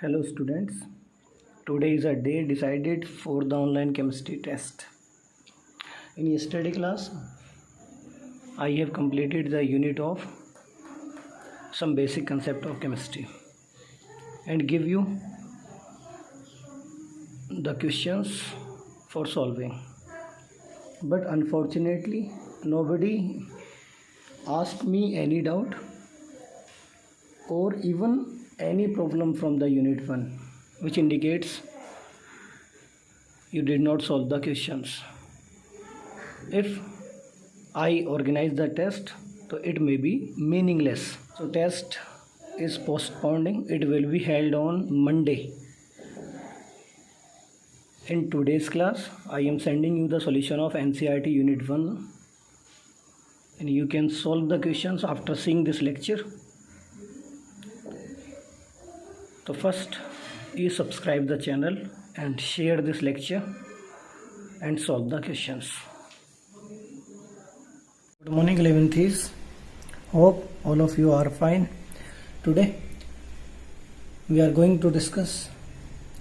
Hello students, today is a day decided for the online chemistry test. In yesterday class, I have completed the unit of some basic concept of chemistry and give you the questions for solving. But unfortunately, nobody asked me any doubt or even any problem from the unit 1, which indicates you did not solve the questions. If I organize the test, so it may be meaningless. So test is postponing. It will be held on Monday. In today's class, I am sending you the solution of NCERT Unit 1 and you can solve the questions after seeing this lecture. So first, you subscribe the channel and share this lecture and solve the questions. Good morning 11th. Hope all of you are fine. Today we are going to discuss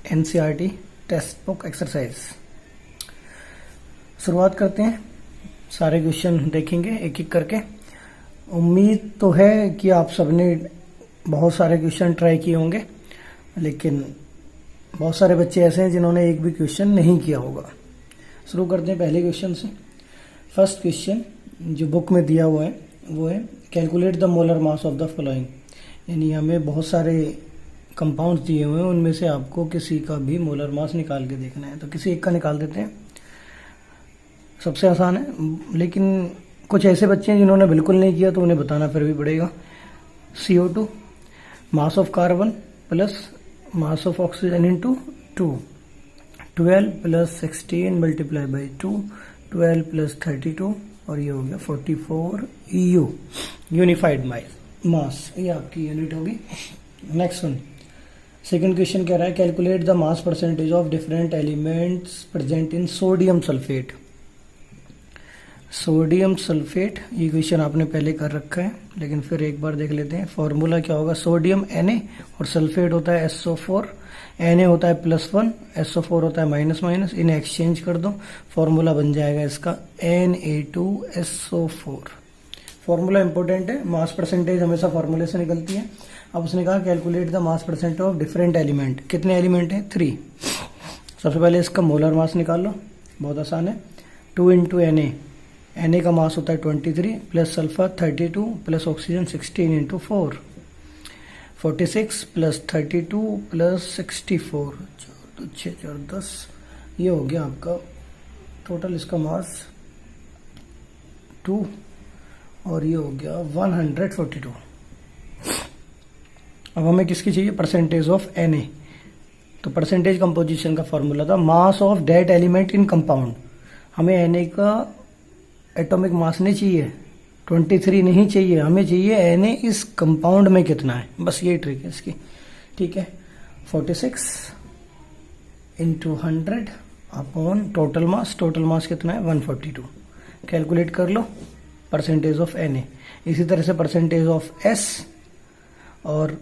NCERT text book exercise. शुरुआत करते हैं. सारे question देखेंगे एक एक करके. उम्मीद तो है कि आप सबने बहुत सारे क्वेश्चन ट्राई किए होंगे, लेकिन बहुत सारे बच्चे ऐसे हैं जिन्होंने एक भी क्वेश्चन नहीं किया होगा. शुरू करते हैं पहले क्वेश्चन से. फर्स्ट क्वेश्चन जो बुक में दिया हुआ है वो है calculate the molar mass of the following. यानी हमें बहुत सारे कंपाउंड्स दिए हुए हैं, उनमें से आपको किसी का भी मोलर मास निकाल के देखना है. तो किसी एक का निकाल देते हैं. सबसे आसान है, लेकिन कुछ ऐसे बच्चे हैं जिन्होंने बिल्कुल नहीं किया तो उन्हें बताना फिर भी पड़ेगा. CO2 mass of carbon plus mass of oxygen into 2, 12 plus 16 multiply by 2, 12 plus 32 और ये हो गया 44 EU यूनिफाइड मास. ये आपकी यूनिट होगी. नेक्स्ट वन, सेकेंड क्वेश्चन कह रहा है calculate the mass percentage of different elements present in sodium sulphate. Sodium sulphate ये क्वेश्चन आपने पहले कर रखा है, लेकिन फिर एक बार देख लेते हैं. फॉर्मूला क्या होगा? सोडियम Na और सल्फेट होता है SO4. Na होता है +1, SO4 होता है -, इन्हें एक्सचेंज कर दो. फॉर्मूला बन जाएगा इसका Na2SO4. फॉर्मूला इंपॉर्टेंट है. मास परसेंटेज हमेशा फॉर्मूले से निकलती है. अब उसने कहा calculate the mass percent of different element. कितने एलिमेंट हैं? 3. सबसे पहले इसका मोलर मास निकाल लो. बहुत आसान है. 2 इंटू Na. Na का मास होता है 23 plus sulphur 32 plus oxygen 16 into 4, 46 plus 32 plus 64, 6 4 10. ये हो गया आपका टोटल इसका मास 2 और ये हो गया 142. अब हमें किसकी चाहिए? Percentage of Na. तो परसेंटेज कंपोजिशन का फॉर्मूला था mass of that element in compound. हमें Na का एटॉमिक मास नहीं चाहिए, 23 नहीं चाहिए, हमें चाहिए Na इस कंपाउंड में कितना है. बस यही ट्रिक है इसकी. ठीक है. 46 into 100 upon total mass. Total mass कितना है? 142. कैलकुलेट कर लो परसेंटेज ऑफ Na. इसी तरह से परसेंटेज ऑफ S और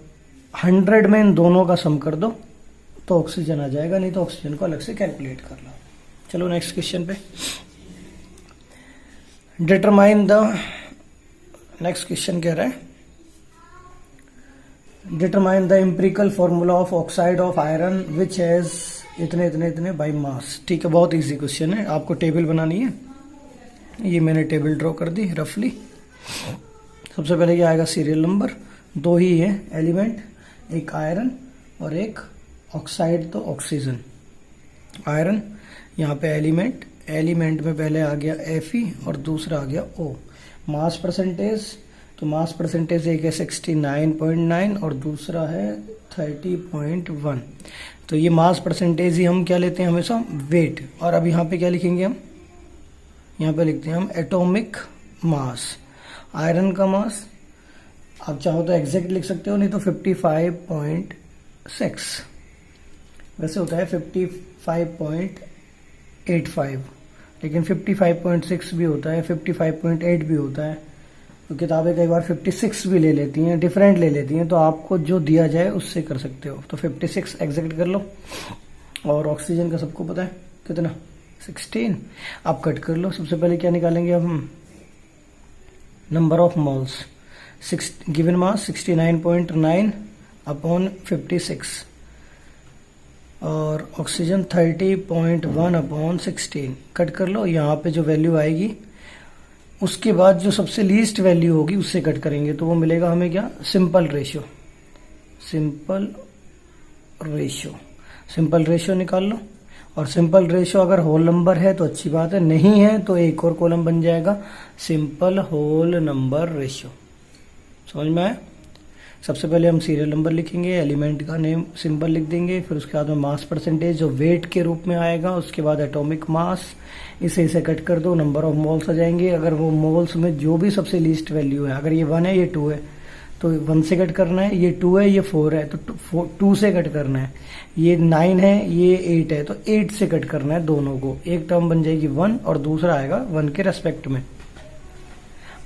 100 में इन दोनों का सम कर दो तो ऑक्सीजन आ जाएगा, नहीं तो ऑक्सीजन को अलग से कैलकुलेट कर लो. चलो नेक्स्ट क्वेश्चन पे. Determine the. नेक्स्ट क्वेश्चन कह रहा है determine the empirical formula of oxide of iron which has इतने इतने इतने बाई मास. ठीक है, बहुत इजी क्वेश्चन है. आपको टेबल बनानी है. ये मैंने टेबल ड्रॉ कर दी रफली. सबसे पहले क्या आएगा? Serial number. 2 ही है एलिमेंट, एक आयरन और एक ऑक्साइड, तो ऑक्सीजन. आयरन यहाँ पे एलिमेंट में पहले आ गया Fe और दूसरा आ गया O. मास परसेंटेज, तो मास परसेंटेज एक है 69.9 और दूसरा है 30.1. तो ये मास परसेंटेज ही हम क्या लेते हैं हमेशा? वेट. और अब यहाँ पे क्या लिखेंगे हम? यहाँ पे लिखते हैं हम एटॉमिक मास. आयरन का मास आप चाहो तो एग्जैक्ट लिख सकते हो, नहीं तो 55.6. वैसे होता है 55.85, लेकिन 55.6 भी होता है, 55.8 भी होता है. तो किताबें कई बार 56 भी ले लेती हैं, डिफरेंट ले लेती हैं, तो आपको जो दिया जाए उससे कर सकते हो। तो 56 एग्जैक्ट कर लो। और ऑक्सीजन का सबको पता है कितना, 16। आप कट कर लो। सबसे पहले क्या निकालेंगे हम, number of moles. Given mass 69.9 upon 56 और ऑक्सीजन 30.1 अपॉन 16। कट कर लो। यहाँ पे जो वैल्यू आएगी उसके बाद जो सबसे लीस्ट वैल्यू होगी उससे कट करेंगे, तो वो मिलेगा हमें क्या, सिंपल रेशियो। सिंपल रेशियो निकाल लो। और सिंपल रेशियो अगर होल नंबर है तो अच्छी बात है, नहीं है तो एक और कॉलम बन जाएगा सिंपल होल नंबर रेशियो। समझ में आया? सबसे पहले हम सीरियल नंबर लिखेंगे, एलिमेंट का नेम सिंपल लिख देंगे, फिर उसके बाद में मास परसेंटेज जो वेट के रूप में आएगा, उसके बाद एटॉमिक मास, इसे कट कर दो, नंबर ऑफ मोल्स आ जाएंगे। अगर वो मोल्स में जो भी सबसे लीस्ट वैल्यू है, अगर ये 1 है ये 2 है तो 1 से कट करना है, ये 2 है ये 4 है तो 2 से कट करना है, ये 9 है ये 8 है तो 8 से कट करना है दोनों को। एक टर्म बन जाएगी 1 और दूसरा आएगा 1 के रेस्पेक्ट में।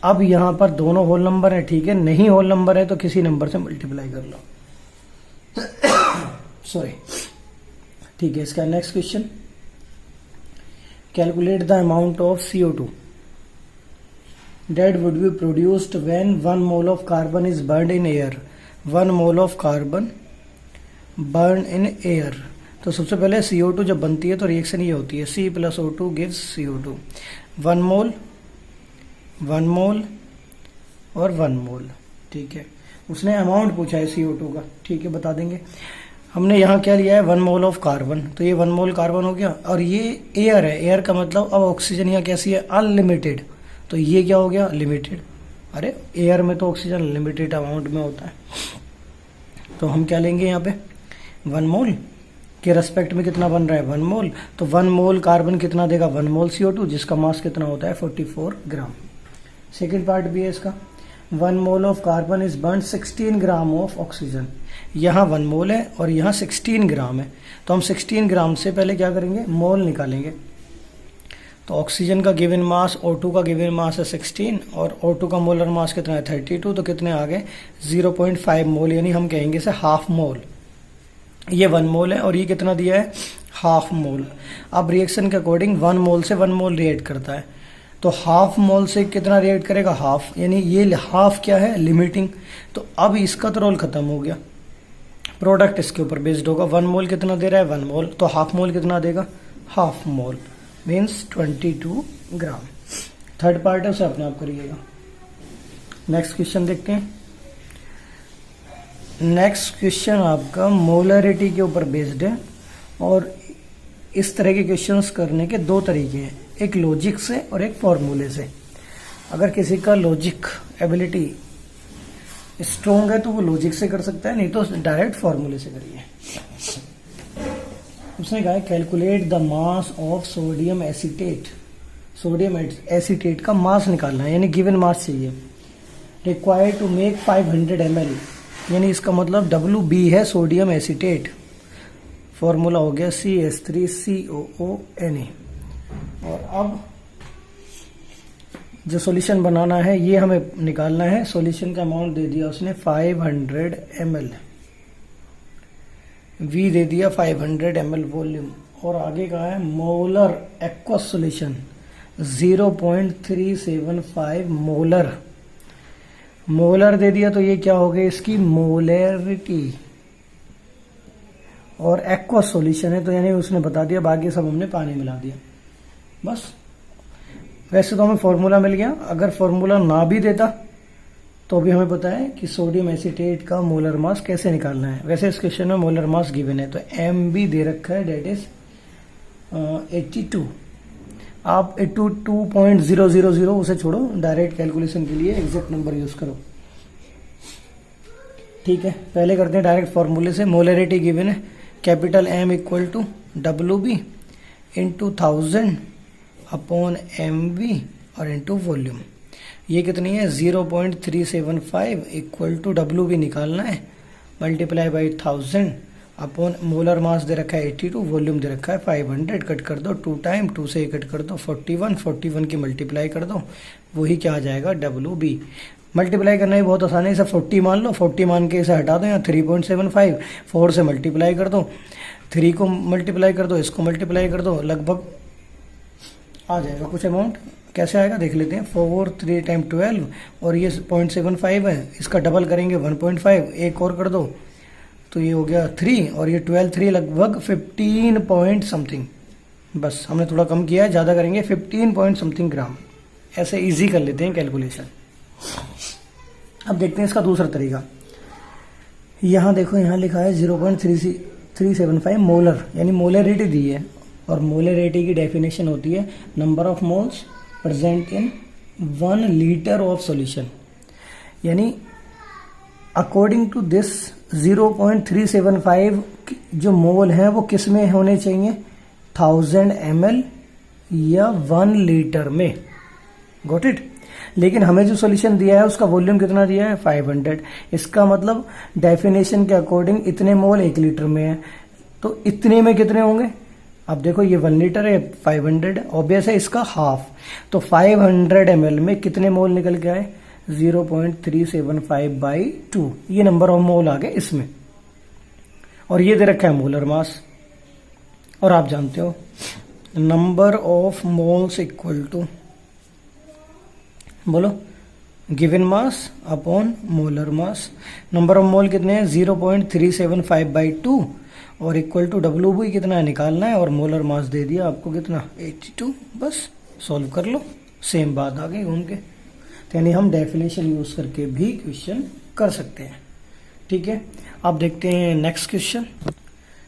अब यहां पर दोनों होल नंबर है, ठीक है, नहीं होल नंबर है तो किसी नंबर से मल्टीप्लाई कर लो। सॉरी, ठीक है। इसका next question, calculate the amount of CO2 that would be produced when 1 mole of carbon is burned in air। 1 mole of carbon burned in air। तो सबसे पहले CO2 जब बनती है तो रिएक्शन ये होती है, C + O2 gives CO2। 1 मोल और 1 मोल, ठीक है। उसने अमाउंट पूछा है CO2 का, ठीक है, बता देंगे। हमने यहाँ क्या लिया है, 1 मोल ऑफ कार्बन, तो ये 1 मोल कार्बन हो गया। और ये एयर है, एयर का मतलब अब ऑक्सीजन यहाँ कैसी है, अनलिमिटेड, तो ये क्या हो गया, लिमिटेड। अरे एयर में तो ऑक्सीजन लिमिटेड अमाउंट में होता है। तो हम क्या लेंगे यहाँ पे, 1 मोल के रेस्पेक्ट में कितना बन रहा है, 1 मोल, तो 1 मोल कार्बन कितना देगा, 1 मोल CO2, जिसका मास कितना होता है 44 ग्राम। सेकेंड पार्ट भी है इसका, 1 mole of carbon is burn 16 gram of oxygen. यहाँ 1 मोल है और यहाँ 16 ग्राम है, तो हम 16 ग्राम से पहले क्या करेंगे, मोल निकालेंगे। तो ऑक्सीजन का गिवन मास, O2 का गिवन मास है 16 और O2 का मोलर मास कितना है 32, तो कितने आ गए 0.5 मोल, यानी हम कहेंगे इसे हाफ मोल। ये 1 मोल है और ये कितना दिया है, हाफ मोल। अब रिएक्शन के अकॉर्डिंग 1 मोल से 1 मोल रिएक्ट करता है, तो हाफ मोल से कितना रिएक्ट करेगा, हाफ, यानी ये हाफ क्या है, लिमिटिंग। तो अब इसका तो रोल खत्म हो गया, प्रोडक्ट इसके ऊपर बेस्ड होगा। 1 मोल कितना दे रहा है, 1 मोल, तो हाफ मोल कितना देगा, हाफ मोल मीन्स 22 ग्राम। थर्ड पार्ट है उसे अपने आप करिएगा। नेक्स्ट क्वेश्चन देखते हैं। नेक्स्ट क्वेश्चन आपका मोलरिटी के ऊपर बेस्ड है, और इस तरह के क्वेश्चंस करने के 2 तरीके हैं, एक लॉजिक से और एक फॉर्मूले से। अगर किसी का लॉजिक एबिलिटी स्ट्रोंग है तो वो लॉजिक से कर सकता है, नहीं तो डायरेक्ट फॉर्मूले से करिए। उसने कहा है calculate the mass of sodium acetate. Sodium acetate का मास निकालना है, यानी गिवन मास चाहिए। रिक्वायर्ड टू मेक 500 ml, यानी इसका मतलब WB है सोडियम एसीटेट। फॉर्मूला हो गया CS3COONA। और अब जो सॉल्यूशन बनाना है ये हमें निकालना है। सॉल्यूशन का अमाउंट दे दिया उसने 500 ml, V दे दिया 500 ml वॉल्यूम, और आगे कहा है molar aqueous solution 0.375 molar. Molar दे दिया तो ये क्या हो गई इसकी मोलरिटी, और एक्वस सॉल्यूशन है तो यानी उसने बता दिया, बाकी सब हमने पानी मिला दिया बस। वैसे तो हमें फॉर्मूला मिल गया, अगर फॉर्मूला ना भी देता तो भी हमें पता है कि सोडियम एसीटेट का मोलर मास कैसे निकालना है। वैसे इस क्वेश्चन में मोलर मास गिवन है, तो एम भी दे रखा है, डेट इज 82। आप 82.000 उसे छोड़ो, डायरेक्ट कैलकुलेशन के लिए एग्जैक्ट नंबर यूज करो, ठीक है। पहले करते हैं डायरेक्ट फॉर्मूले से। मोलरिटी गिवन है, capital M equal to WB into 1000 upon MV और इंटू वॉल्यूम। ये कितनी है 0.375 इक्वल टू WB निकालना है, multiply by 1000 upon molar mass दे रखा है 82, वॉल्यूम दे रखा है 500, कट कर दो 2 टाइम, 2 से कट कर दो 41, 41 की मल्टीप्लाई कर दो, वही क्या आ जाएगा WB। मल्टीप्लाई करना ही बहुत आसान है, इसे 40 मान लो, 40 मान के इसे हटा दो, यहाँ 3.75, 4 से मल्टीप्लाई कर दो, 3 को मल्टीप्लाई कर दो, इसको मल्टीप्लाई कर दो, लगभग आ जाएगा कुछ अमाउंट। कैसे आएगा देख लेते हैं। 4 3 टाइम 12 और ये 0.75 है, इसका डबल करेंगे 1.5, एक और कर दो तो ये हो गया 3 और ये 12 3 लगभग 15 पॉइंट समथिंग, बस हमने थोड़ा कम किया है, ज़्यादा करेंगे 15 पॉइंट समथिंग ग्राम। ऐसे इजी कर लेते हैं कैलकुलेशन। अब देखते हैं इसका दूसरा तरीका। यहाँ देखो, यहाँ लिखा है 0.375 मोलर, यानी मोलरिटी दी है, और मोलरिटी की डेफिनेशन होती है number of moles present in 1 litre of solution. यानी अकॉर्डिंग टू दिस 0.375 जो मोल हैं वो किस में होने चाहिए, 1000 ml या 1 लीटर में। Got it. लेकिन हमें जो सॉल्यूशन दिया है उसका वॉल्यूम कितना दिया है, 500। इसका मतलब डेफिनेशन के अकॉर्डिंग इतने मोल 1 लीटर में है, तो इतने में कितने होंगे। अब देखो ये 1 लीटर है, 500 ऑब्वियस है, इसका हाफ, तो 500 ml में कितने मोल निकल के आए, 0.375/2। ये नंबर ऑफ मोल आ गए इसमें, और ये दे रखा है मोलर मास। और आप जानते हो number of moles equal to, बोलो, given mass upon molar mass. Number of mole कितने हैं, 0.375/2 और इक्वल टू WB कितना है निकालना है, और मोलर मास दे दिया आपको कितना, 82। बस सॉल्व कर लो, सेम बात आ गई घूम के। तो यानी हम डेफिनेशन यूज करके भी क्वेश्चन कर सकते हैं। ठीक है, अब देखते हैं नेक्स्ट क्वेश्चन।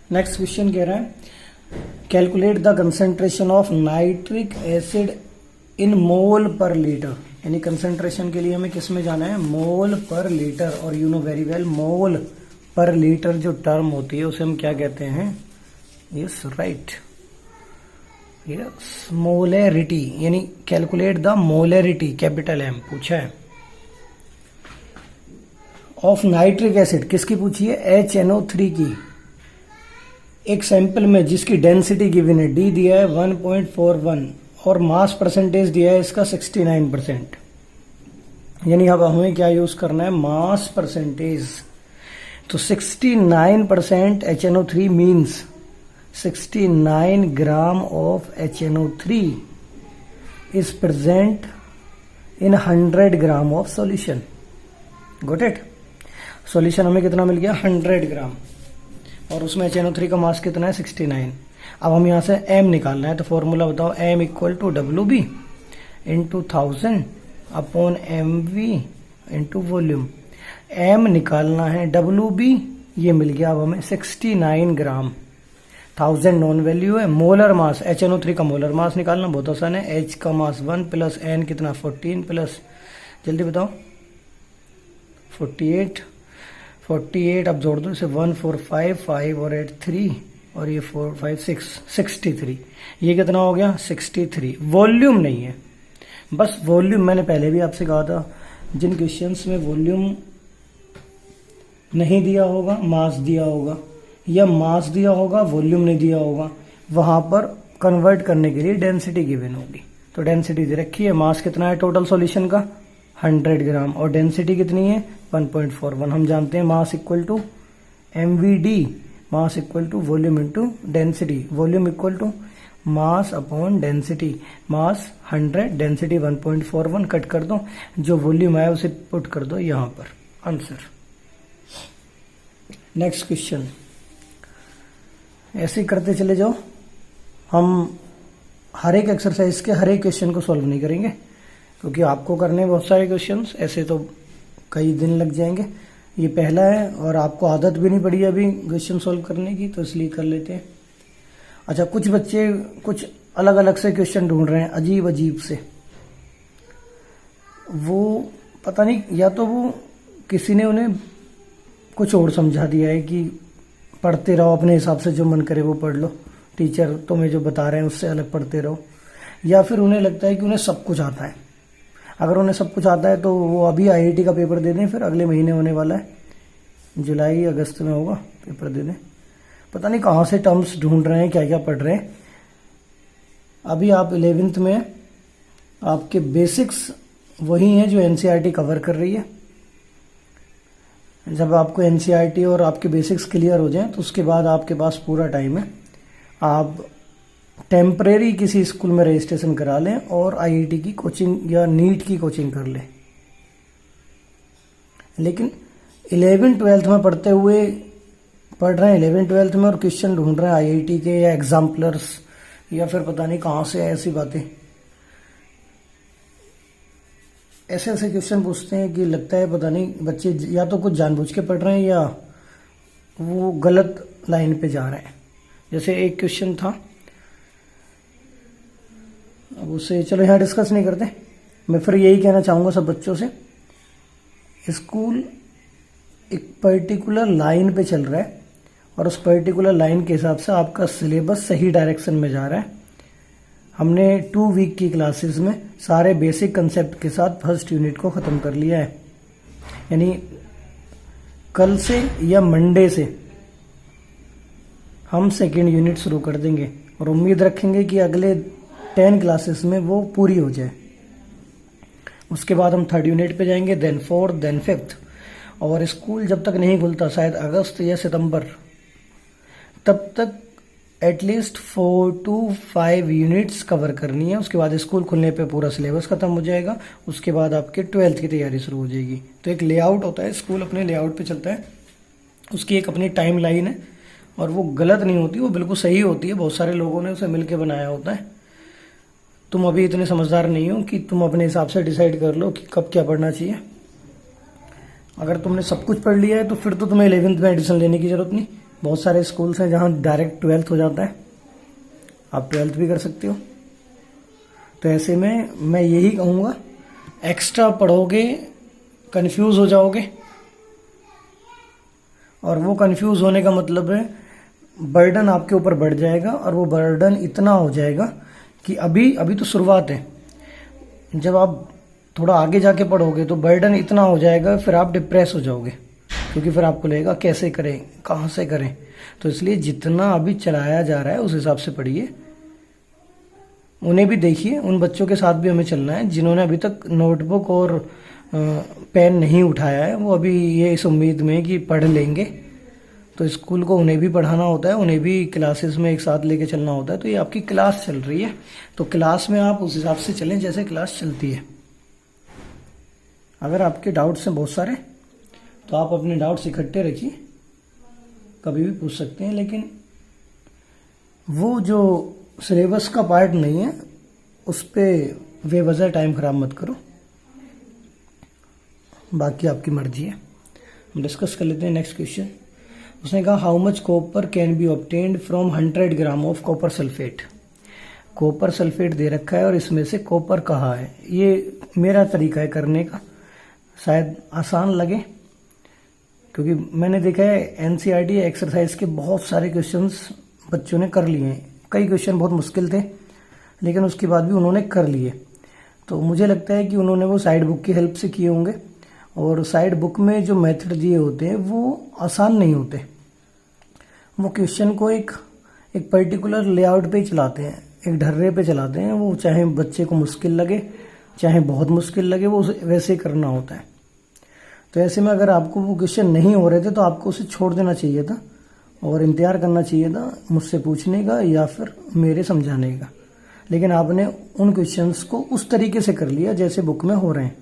नेक्स्ट क्वेश्चन कह रहा है calculate the concentration of nitric acid in mole per litre. यानी कंसेंट्रेशन के लिए हमें किस में जाना है, मोल पर लीटर। और you know very well mole per litre जो टर्म होती है उसे हम क्या कहते हैं, यस राइट, यस मोलरिटी। यानी calculate the molarity, capital M पूछा है, ऑफ नाइट्रिक एसिड। किसकी पूछी है, HNO3 की। एक सैंपल में जिसकी डेंसिटी गिवन है, D दिया है 1.41 और मास परसेंटेज दिया है इसका 69%। यानी अब हमें क्या यूज करना है, मास परसेंटेज। तो 69% HNO3 means 69 gram of HNO3 is present in 100 gram of solution. Got it. Solution हमें कितना मिल गया, 100 ग्राम, और उसमें HNO3 का मास कितना है, 69। अब हम यहां से M निकालना है, तो फॉर्मूला बताओ, M equal to WB into 1000 upon MV into volume. M निकालना है, WB ये मिल गया अब हमें 69 ग्राम, 1000 नॉन वैल्यू है। मोलर मास, HNO3 का मोलर मास निकालना बहुत आसान है, H का मास 1 प्लस N कितना 14 प्लस, जल्दी बताओ, 48 अब जोड़ दो इसे, 1 4 5 5 और 8 3 और ये 4 5 6 63। ये कितना हो गया, 63। वॉल्यूम नहीं है, बस वॉल्यूम मैंने पहले भी आपसे कहा था, जिन क्वेश्चंस में वॉल्यूम नहीं दिया होगा, मास दिया होगा, या मास दिया होगा वॉल्यूम नहीं दिया होगा, वहां पर कन्वर्ट करने के लिए डेंसिटी गिवन होगी। तो डेंसिटी दे रखी है, मास कितना है टोटल सॉल्यूशन का 100 ग्राम, और डेंसिटी कितनी है 1.41। हम जानते हैं mass equal to MVD, mass equal to volume into density, volume equal to mass upon density. Mass 100, density 1.41, cut कर दो, जो वॉल्यूम आया उसे पुट कर दो यहां पर, आंसर। नेक्स्ट क्वेश्चन, ऐसे ही करते चले जाओ। हम हर एक एक्सरसाइज के हर एक क्वेश्चन को सॉल्व नहीं करेंगे, क्योंकि आपको करने बहुत सारे क्वेश्चंस, ऐसे तो कई दिन लग जाएंगे। ये पहला है और आपको आदत भी नहीं पड़ी अभी क्वेश्चन सॉल्व करने की, तो इसलिए कर लेते हैं। अच्छा, कुछ बच्चे कुछ अलग अलग से क्वेश्चन ढूंढ रहे हैं, अजीब अजीब से। वो पता नहीं, या तो वो किसी ने उन्हें कुछ और समझा दिया है कि पढ़ते रहो अपने हिसाब से, जो मन करे वो पढ़ लो, टीचर तुम्हें जो बता रहे हैं उससे अलग पढ़ते रहो, या फिर उन्हें लगता है कि उन्हें सब कुछ आता है। अगर उन्हें सब कुछ आता है तो वो अभी IIT का पेपर दे दें, फिर अगले महीने होने वाला है, जुलाई अगस्त में होगा, पेपर दे दें। पता नहीं कहाँ से टर्म्स ढूंढ रहे हैं, क्या क्या पढ़ रहे हैं। अभी आप 11th में हैं, आपके बेसिक्स वही हैं जो एनसीईआरटी कवर कर रही है। जब आपको एनसीईआरटी और आपके बेसिक्स क्लियर हो जाएं तो उसके बाद आपके पास पूरा टाइम है। आप टेम्परेरी किसी स्कूल में रजिस्ट्रेशन करा लें और आईआईटी की कोचिंग या नीट की कोचिंग कर लें। लेकिन 11th-12th में पढ़ रहे हैं 11th-12th में और क्वेश्चन ढूंढ रहे हैं आईआईटी के या एग्जाम्पलर्स या फिर पता नहीं कहाँ से ऐसी बातें, ऐसे ऐसे क्वेश्चन पूछते हैं कि लगता है पता नहीं बच्चे या तो कुछ जानबूझ के पढ़ रहे हैं या वो गलत लाइन पे जा रहे हैं। जैसे एक क्वेश्चन था, अब उसे चलो यहाँ डिस्कस नहीं करते। मैं फिर यही कहना चाहूँगा सब बच्चों से, स्कूल एक पर्टिकुलर लाइन पे चल रहा है और उस पर्टिकुलर लाइन के हिसाब से आपका सिलेबस सही डायरेक्शन में जा रहा है। हमने 2 वीक की क्लासेस में सारे बेसिक कंसेप्ट के साथ फर्स्ट यूनिट को ख़त्म कर लिया है। यानी कल से या मंडे से हम सेकेंड यूनिट शुरू कर देंगे और उम्मीद रखेंगे कि अगले 10 क्लासेस में वो पूरी हो जाए। उसके बाद हम थर्ड यूनिट पे जाएंगे, देन फोर्थ, देन फिफ्थ। और स्कूल जब तक नहीं खुलता, शायद अगस्त या सितंबर, तब तक एटलीस्ट 4 to 5 यूनिट्स कवर करनी है। उसके बाद स्कूल खुलने पे पूरा सिलेबस खत्म हो जाएगा। उसके बाद आपके 12th की तैयारी शुरू हो जाएगी। तो एक लेआउट होता है, स्कूल अपने लेआउट पे चलता है, उसकी एक अपनी टाइम लाइन है और वो गलत नहीं होती, वो बिल्कुल सही होती है। बहुत सारे लोगों ने उसे मिलकर बनाया होता है। तुम अभी इतने समझदार नहीं हो कि तुम अपने हिसाब से डिसाइड कर लो कि कब क्या पढ़ना चाहिए। अगर तुमने सब कुछ पढ़ लिया है तो फिर तो तुम्हें 11th में एडमिशन लेने की जरूरत नहीं। बहुत सारे स्कूल्स हैं जहाँ डायरेक्ट 12th हो जाता है, आप 12th भी कर सकते हो। तो ऐसे में मैं यही कहूँगा, एक्स्ट्रा पढ़ोगे कंफ्यूज हो जाओगे, और वो कंफ्यूज होने का मतलब है बर्डन आपके ऊपर बढ़ जाएगा। और वो बर्डन इतना हो जाएगा कि अभी तो शुरुआत है, जब आप थोड़ा आगे जाके पढ़ोगे तो बर्डन इतना हो जाएगा, फिर आप डिप्रेस हो जाओगे, क्योंकि फिर आपको लगेगा कैसे करें, कहाँ से करें। तो इसलिए जितना अभी चलाया जा रहा है उस हिसाब से पढ़िए। उन्हें भी देखिए, उन बच्चों के साथ भी हमें चलना है जिन्होंने अभी तक नोटबुक और पेन नहीं उठाया है। वो अभी ये इस उम्मीद में कि पढ़ लेंगे, तो स्कूल को उन्हें भी पढ़ाना होता है, उन्हें भी क्लासेस में एक साथ लेके चलना होता है। तो ये आपकी क्लास चल रही है, तो क्लास में आप उस हिसाब से चलें जैसे क्लास चलती है। अगर आपके डाउट्स हैं बहुत सारे, तो आप अपने डाउट्स इकट्ठे रखिए, कभी भी पूछ सकते हैं। लेकिन वो जो सिलेबस का पार्ट नहीं है उस पर बेवजह टाइम खराब मत करो। बाकी आपकी मर्जी है। हम डिस्कस कर लेते हैं नेक्स्ट क्वेश्चन। उसने कहा how much copper can be obtained from 100 gram of copper sulphate. Copper sulphate दे रखा है और इसमें से कॉपर कहाँ है। ये मेरा तरीका है करने का, शायद आसान लगे, क्योंकि मैंने देखा है एनसीईआरटी एक्सरसाइज के बहुत सारे क्वेश्चंस बच्चों ने कर लिए हैं। कई क्वेश्चन बहुत मुश्किल थे, लेकिन उसके बाद भी उन्होंने कर लिए। तो मुझे लगता है कि उन्होंने वो साइड बुक की हेल्प से किए होंगे, और साइड बुक में जो मेथड दिए होते हैं वो आसान नहीं होते। वो क्वेश्चन को एक पर्टिकुलर लेआउट पे ही चलाते हैं, एक ढर्रे पे चलाते हैं। वो चाहे बच्चे को मुश्किल लगे, चाहे बहुत मुश्किल लगे, वो वैसे ही करना होता है। तो ऐसे में अगर आपको वो क्वेश्चन नहीं हो रहे थे तो आपको उसे छोड़ देना चाहिए था और इंतजार करना चाहिए था मुझसे पूछने का या फिर मेरे समझाने का। लेकिन आपने उन क्वेश्चंस को उस तरीके से कर लिया जैसे बुक में हो रहे हैं।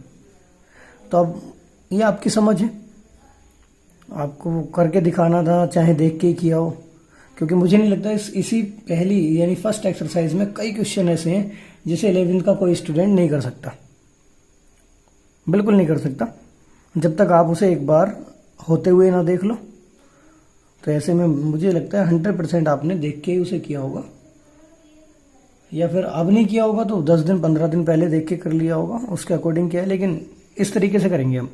तो अब ये आपकी समझ है, आपको वो करके दिखाना था, चाहे देख के ही किया हो। क्योंकि मुझे नहीं लगता इसी पहली यानी फर्स्ट एक्सरसाइज में कई क्वेश्चन ऐसे हैं जिसे 11th का कोई स्टूडेंट नहीं कर सकता, बिल्कुल नहीं कर सकता, जब तक आप उसे एक बार होते हुए ना देख लो। तो ऐसे में मुझे लगता है 100% आपने देख के ही उसे किया होगा, या फिर अब नहीं किया होगा तो 10 दिन 15 दिन पहले देख के कर लिया होगा, उसके अकॉर्डिंग किया है। लेकिन इस तरीके से करेंगे हम।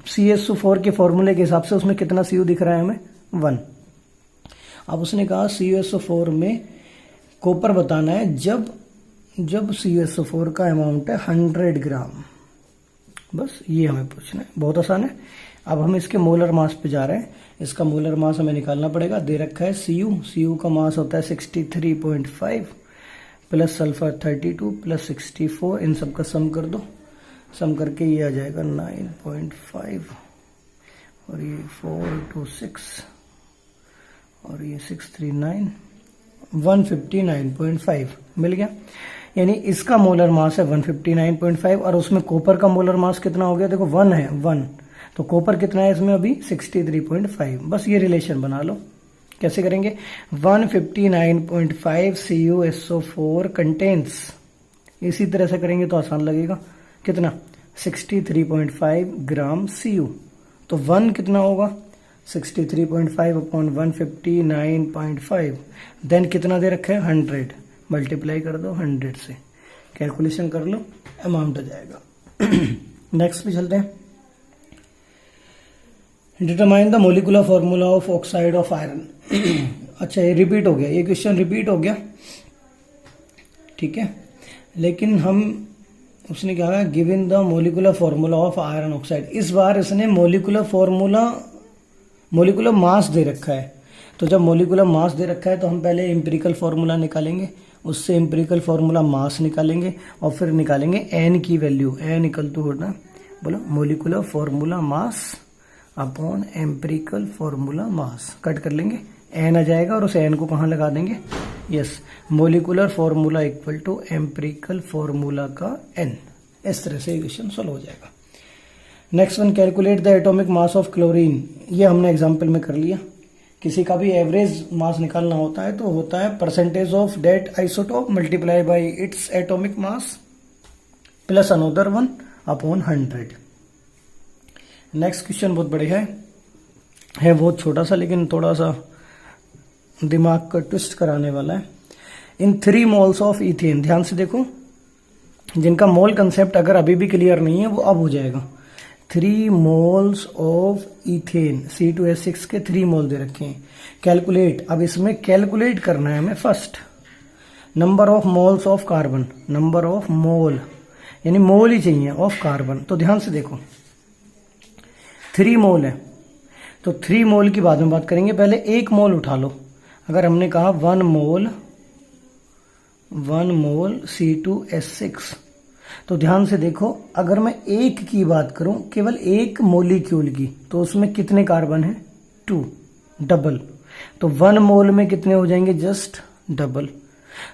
CuSO4 के फॉर्मूले के हिसाब से उसमें कितना Cu दिख रहा है हमें, 1। अब उसने कहा CuSO4 में कॉपर बताना है जब CuSO4 का अमाउंट है 100 ग्राम। बस ये हमें पूछना है, बहुत आसान है। अब हम इसके मोलर मास पे जा रहे हैं। इसका मोलर मास हमें निकालना पड़ेगा। दे रखा है Cu का मास होता है 63.5 प्लस सल्फर 32 प्लस 64, इन सब का सम कर दो। सम करके ये आ जाएगा 9.5 और ये 426 और ये 639 159.5 मिल गया। यानी इसका मोलर मास है 159.5 और उसमें कॉपर का मोलर मास कितना हो गया, देखो 1 है 1, तो कॉपर कितना है इसमें अभी 63.5। बस ये रिलेशन बना लो। कैसे करेंगे, 159.5 CuSO4 कंटेन्स, इसी तरह से करेंगे तो आसान लगेगा। कितना 63.5 ग्राम Cu, तो 1 कितना होगा 63.5 अपॉन 159.5, देन कितना दे रखा है 100, मल्टीप्लाई कर दो 100 से, कैलकुलेशन कर लो, अमाउंट आ जाएगा। नेक्स्ट पे चलते हैं। Determine the molecular formula of oxide of iron. अच्छा ये रिपीट हो गया, ये क्वेश्चन रिपीट हो गया, ठीक है, लेकिन हम उसने कहा given the molecular formula of iron oxide. इस बार इसने मोलिकुलर मास दे रखा है, तो जब मोलिकुलर मास दे रखा है तो हम पहले एम्पिरिकल फॉर्मूला निकालेंगे, उससे एम्पिरिकल फॉर्मूला मास निकालेंगे और फिर निकालेंगे एन की वैल्यू। एन इक्वल टू होना, बोलो molecular formula mass upon empirical formula mass, cut कर लेंगे, एन आ जाएगा और उस एन को कहाँ लगा देंगे, yes, molecular formula equal to empirical formula का एन। इस तरह से इक्वेशन सॉल्व हो जाएगा। Next one, calculate the atomic mass of chlorine. ये हमने एग्जांपल में कर लिया। किसी का भी एवरेज मास निकालना होता है तो होता है percentage of that isotope multiply by its atomic mass plus another one upon 100। Next question बहुत बढ़िया है बहुत छोटा सा लेकिन थोड़ा सा दिमाग का ट्विस्ट कराने वाला है। इन 3 मोल्स ऑफ इथेन, ध्यान से देखो, जिनका मोल कंसेप्ट अगर अभी भी क्लियर नहीं है वो अब हो जाएगा। 3 मोल्स ऑफ इथेन, C2H6 के 3 मोल दे रखे हैं। कैलकुलेट, अब इसमें कैलकुलेट करना है हमें first number of moles of carbon, number of मोल यानी मोल ही चाहिए ऑफ कार्बन। तो ध्यान से देखो 3 मोल है तो 3 मोल की बाद में बात करेंगे, पहले 1 मोल उठा लो। अगर हमने कहा 1 मोल C2H6, तो ध्यान से देखो अगर मैं 1 की बात करूं, केवल 1 मोलिक्यूल की, तो उसमें कितने कार्बन है 2, डबल, तो 1 मोल में कितने हो जाएंगे जस्ट डबल।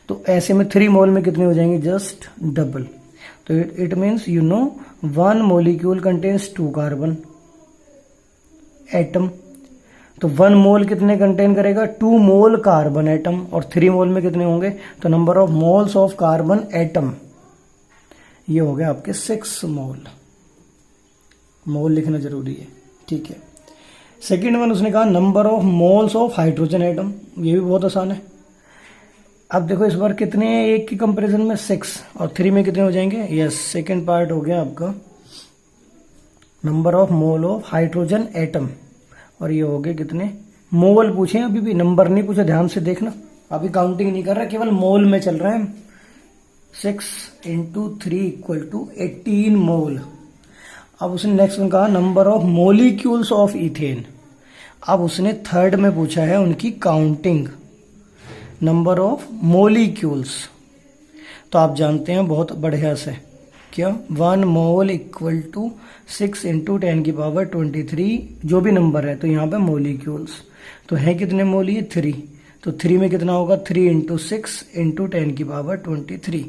तो ऐसे में 3 मोल में कितने हो जाएंगे जस्ट डबल। तो it means 1 molecule contains 2 carbon atom. तो 1 मोल कितने कंटेन करेगा 2 मोल कार्बन एटम, और 3 मोल में कितने होंगे, तो number of moles of carbon atom ये हो गया आपके 6 मोल। मोल लिखना जरूरी है, ठीक है। सेकेंड वन उसने कहा number of moles of hydrogen atom, ये भी बहुत आसान है। अब देखो इस बार कितने हैं, 1 की कंपैरिजन में 6 और 3 में कितने हो जाएंगे, यस, सेकेंड पार्ट हो गया आपका number of mole of hydrogen atom, और ये हो गए कितने मोल पूछे, अभी भी नंबर नहीं पूछे, ध्यान से देखना, अभी काउंटिंग नहीं कर रहा, केवल मोल में चल रहे हैं। 6 × 3 = 18 मोल। अब उसने नेक्स्ट में कहा number of molecules of ethane. अब उसने थर्ड में पूछा है उनकी काउंटिंग, नंबर ऑफ मोलिक्यूल्स। तो आप जानते हैं बहुत बढ़िया से, क्या 1 मोल = 6 × 10⁻23, जो भी नंबर है तो यहाँ पे मोलिक्यूल्स, तो है कितने मोल ये 3, तो 3 में कितना होगा 3 × 6 × 10⁻23,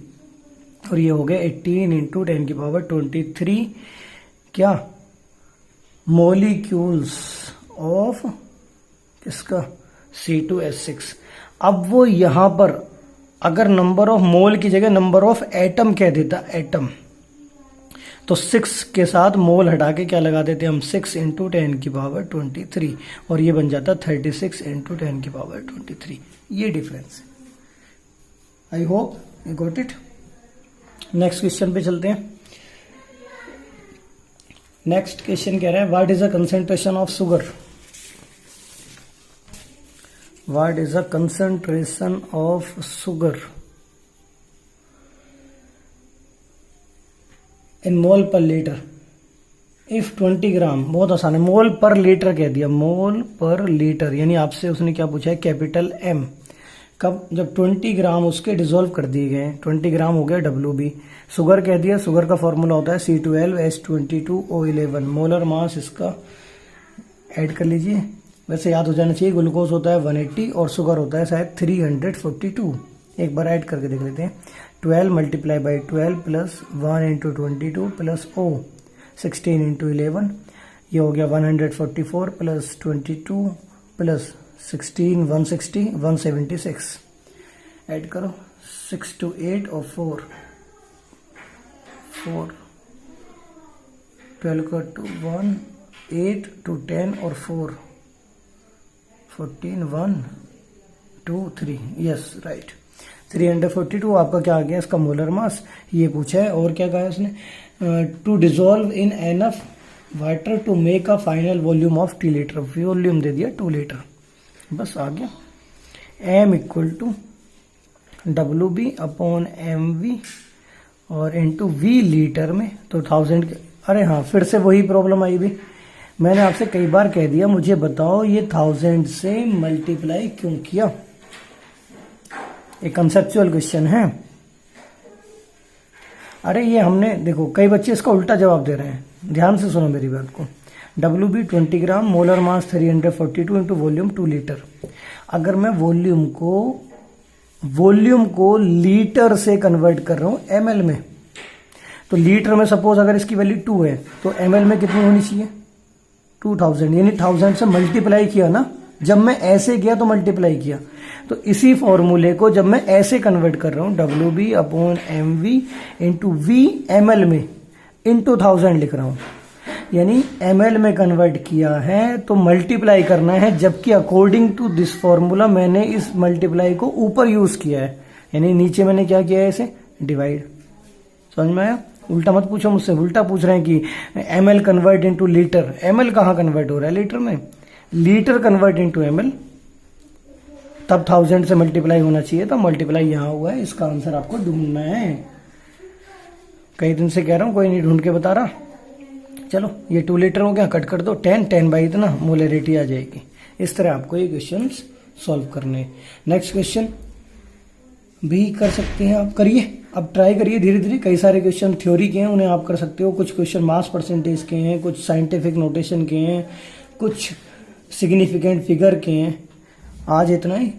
और ये हो गया 18 × 10⁻23 क्या मोलिक्यूल्स ऑफ किसका C2H6। अब वो यहां पर अगर नंबर ऑफ मोल की जगह नंबर ऑफ एटम कह देता, एटम, तो 6 के साथ मोल हटा के क्या लगा देते हम 6 × 10⁻23, और ये बन जाता 36 × 10⁻23। ये डिफरेंस है। I hope you got it. Next question पे चलते हैं। नेक्स्ट क्वेश्चन कह रहा है what is the concentration of sugar. What is the concentration of sugar in mole per litre. If 20 ग्राम, बहुत आसान है, मोल पर लीटर कह दिया, मोल पर लीटर, यानी आपसे उसने क्या पूछा है, कैपिटल एम। कब, जब 20 ग्राम उसके डिसॉल्व कर दिए गए, 20 ग्राम हो गया WB। शुगर कह दिया, शुगर का फॉर्मूला होता है C12H22O11, मोलर मास इसका ऐड कर लीजिए, वैसे याद हो जाना चाहिए। ग्लूकोज होता है 180 और शुगर होता है शायद 342। एक बार ऐड करके देख लेते हैं। 12 multiply by 12 plus 1 into 22 plus O 16 into 11, ये हो गया 144 प्लस 22 प्लस 16 160 176। ऐड करो 6 to 8 और 4 12 का 2 1 8 to 10 और 4 14 1 2 3, यस राइट। 342 आपका क्या आ गया, इसका मोलर मास, ये पूछा है। और क्या कहा है उसने, to dissolve in enough water to make a final volume of 2 litre, volume दे दिया 2 लीटर, बस आ गया। M equal to WB upon MV और इंटू V लीटर में, तो 1000 के, अरे हाँ फिर से वही प्रॉब्लम आई भी, मैंने आपसे कई बार कह दिया, मुझे बताओ ये 1000 से मल्टीप्लाई क्यों किया। एक कंसेप्चुअल क्वेश्चन है। अरे ये हमने देखो, कई बच्चे इसका उल्टा जवाब दे रहे हैं, ध्यान से सुनो मेरी बात को। WB 20 gram, molar mass 342 into volume 2 litre. अगर मैं वॉल्यूम को लीटर से कन्वर्ट कर रहा हूं ml में, तो लीटर में सपोज अगर इसकी वैल्यू 2 है तो ml में कितनी होनी चाहिए, 2000, यानी 1000 से मल्टीप्लाई किया ना, जब मैं ऐसे किया तो मल्टीप्लाई किया। तो इसी फॉर्मूले को जब मैं ऐसे कन्वर्ट कर रहा हूं, WB upon MV into V ml में इंटू 1000 लिख रहा हूं, यानी ml में कन्वर्ट किया है तो मल्टीप्लाई करना है, जबकि अकॉर्डिंग टू दिस फॉर्मूला मैंने इस मल्टीप्लाई को ऊपर यूज किया है, यानी नीचे मैंने क्या किया है, इसे डिवाइड। समझ में आया? उल्टा मत पूछो मुझसे, उल्टा पूछ रहे हैं कि ml convert into litre, ml कहाँ कन्वर्ट हो रहा है, लीटर में, लीटर कन्वर्ट इनटू ml, तब 1000 से मल्टीप्लाई होना चाहिए, तो मल्टीप्लाई यहां हुआ है, इसका आंसर आपको ढूंढना है। कई दिन से कह रहा हूं, कोई नहीं ढूंढ के बता रहा। चलो ये 2 लीटर हो गया, कट कर दो, 10 बाई इतना मोलरिटी आ जाएगी। इस तरह आपको ये क्वेश्चन सॉल्व करने। नेक्स्ट क्वेश्चन भी कर सकते हैं आप, करिए, अब ट्राई करिए धीरे धीरे। कई सारे क्वेश्चन थ्योरी के हैं, उन्हें आप कर सकते हो, कुछ क्वेश्चन मास परसेंटेज के हैं, कुछ साइंटिफिक नोटेशन के हैं, कुछ सिग्निफिकेंट फिगर के हैं। आज इतना ही।